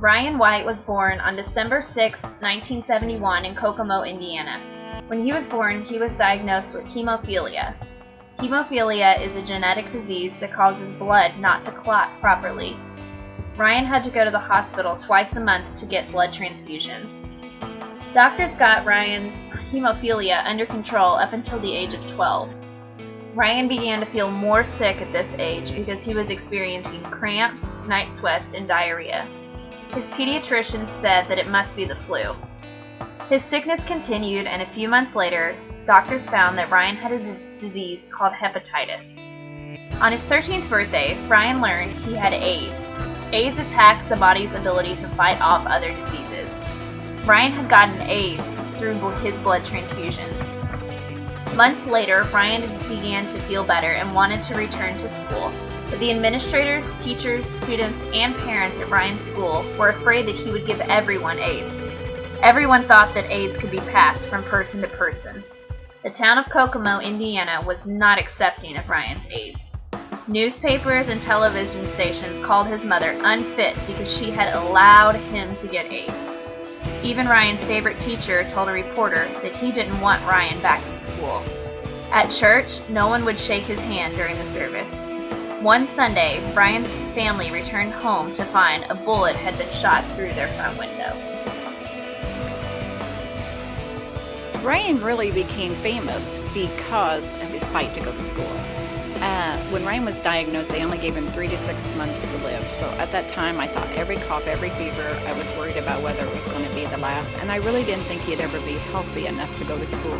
Ryan White was born on December 6, 1971 in Kokomo, Indiana. When he was born, he was diagnosed with hemophilia. Hemophilia is a genetic disease that causes blood not to clot properly. Ryan had to go to the hospital twice a month to get blood transfusions. Doctors got Ryan's hemophilia under control up until the age of 12. Ryan began to feel more sick at this age because he was experiencing cramps, night sweats, and diarrhea. His pediatrician said that it must be the flu. His sickness continued, and a few months later, doctors found that Ryan had a disease called hepatitis. On his 13th birthday, Ryan learned he had AIDS. AIDS attacks the body's ability to fight off other diseases. Ryan had gotten AIDS through his blood transfusions. Months later, Ryan began to feel better and wanted to return to school, but the administrators, teachers, students, and parents at Ryan's school were afraid that he would give everyone AIDS. Everyone thought that AIDS could be passed from person to person. The town of Kokomo, Indiana, was not accepting of Ryan's AIDS. Newspapers and television stations called his mother unfit because she had allowed him to get AIDS. Even Ryan's favorite teacher told a reporter that he didn't want Ryan back in school. At church, no one would shake his hand during the service. One Sunday, Ryan's family returned home to find a bullet had been shot through their front window. Ryan really became famous because of his fight to go to school. When Ryan was diagnosed, they only gave him 3 to 6 months to live. So at that time, I thought every cough, every fever, I was worried about whether it was going to be the last. And I really didn't think he'd ever be healthy enough to go to school.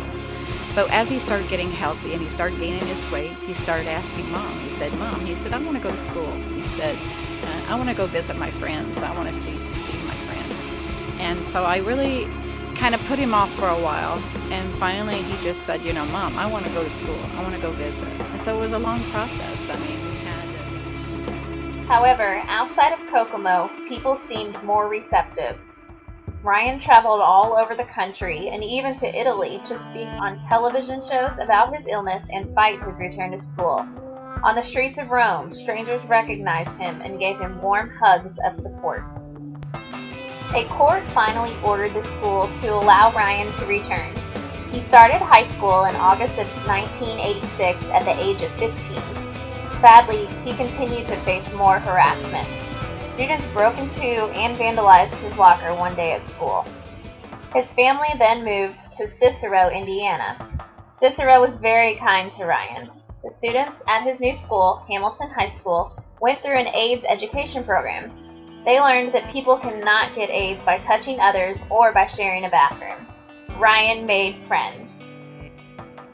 But as he started getting healthy and he started gaining his weight, he started asking Mom. He said, Mom, he said, I want to go to school. He said, I want to go visit my friends. I want to see my friends. And so I really kind of put him off for a while, and finally he just said, Mom, I want to go to school. I want to go visit. And so it was a long process. I mean, we had However, outside of Kokomo, people seemed more receptive. Ryan traveled all over the country and even to Italy to speak on television shows about his illness and fight his return to school. On the streets of Rome, strangers recognized him and gave him warm hugs of support. A court finally ordered the school to allow Ryan to return. He started high school in August of 1986 at the age of 15. Sadly, he continued to face more harassment. Students broke into and vandalized his locker one day at school. His family then moved to Cicero, Indiana. Cicero was very kind to Ryan. The students at his new school, Hamilton High School, went through an AIDS education program. They learned that people cannot get AIDS by touching others or by sharing a bathroom. Ryan made friends.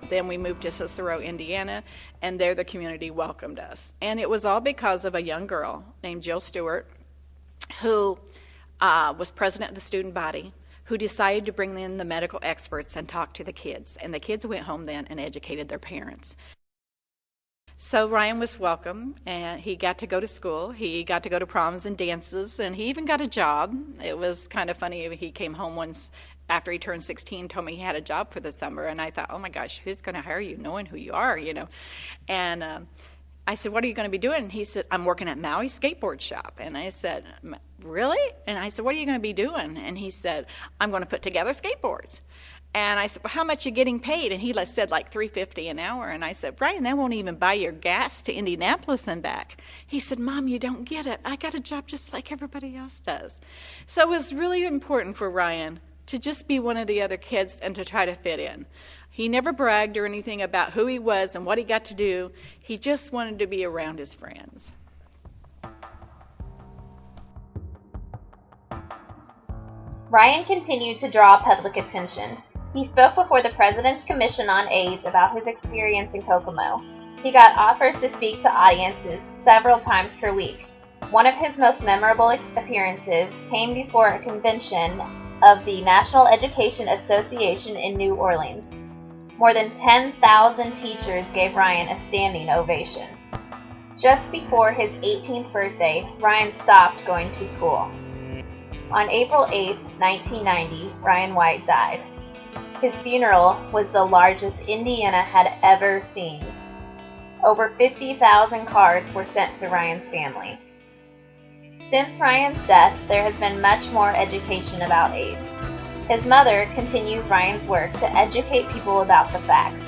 Then we moved to Cicero, Indiana, and there the community welcomed us. And it was all because of a young girl named Jill Stewart, who was president of the student body, who decided to bring in the medical experts and talk to the kids. And the kids went home then and educated their parents. So Ryan was welcome, and he got to go to school. He got to go to proms and dances, and he even got a job. It was kind of funny. He came home once after he turned 16, told me he had a job for the summer, and I thought, oh my gosh, who's going to hire you knowing who you are, And I said, what are you going to be doing? And he said, I'm working at Maui Skateboard Shop. And I said, really? And I said, what are you going to be doing? And he said, I'm going to put together skateboards. And I said, well, how much are you getting paid? And he said like $3.50 an hour. And I said, Brian, that won't even buy your gas to Indianapolis and back. He said, Mom, you don't get it. I got a job just like everybody else does. So it was really important for Ryan to just be one of the other kids and to try to fit in. He never bragged or anything about who he was and what he got to do. He just wanted to be around his friends. Ryan continued to draw public attention. He spoke before the President's Commission on AIDS about his experience in Kokomo. He got offers to speak to audiences several times per week. One of his most memorable appearances came before a convention of the National Education Association in New Orleans. More than 10,000 teachers gave Ryan a standing ovation. Just before his 18th birthday, Ryan stopped going to school. On April 8, 1990, Ryan White died. His funeral was the largest Indiana had ever seen. Over 50,000 cards were sent to Ryan's family. Since Ryan's death, there has been much more education about AIDS. His mother continues Ryan's work to educate people about the facts.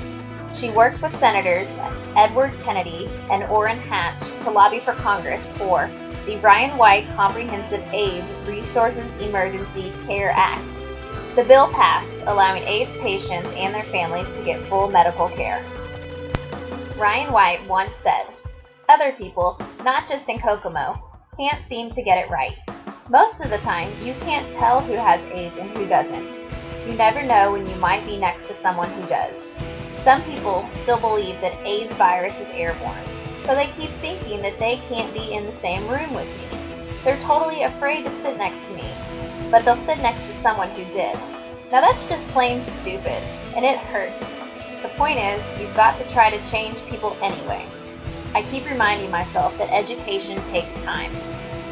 She worked with Senators Edward Kennedy and Orrin Hatch to lobby for Congress for the Ryan White Comprehensive AIDS Resources Emergency Care Act. The bill passed, allowing AIDS patients and their families to get full medical care. Ryan White once said, "Other people, not just in Kokomo, can't seem to get it right. Most of the time, you can't tell who has AIDS and who doesn't. You never know when you might be next to someone who does. Some people still believe that AIDS virus is airborne, so they keep thinking that they can't be in the same room with me. They're totally afraid to sit next to me, but they'll sit next to someone who did. Now that's just plain stupid, and it hurts. The point is, you've got to try to change people anyway. I keep reminding myself that education takes time.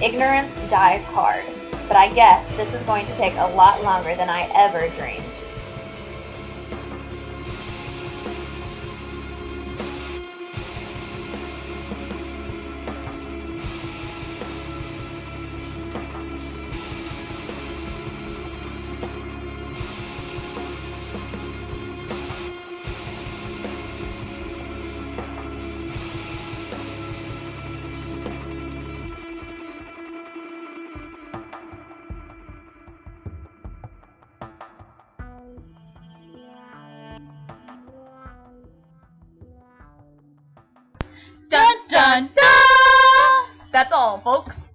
Ignorance dies hard, but I guess this is going to take a lot longer than I ever dreamed." Dun dun dun! That's all, folks.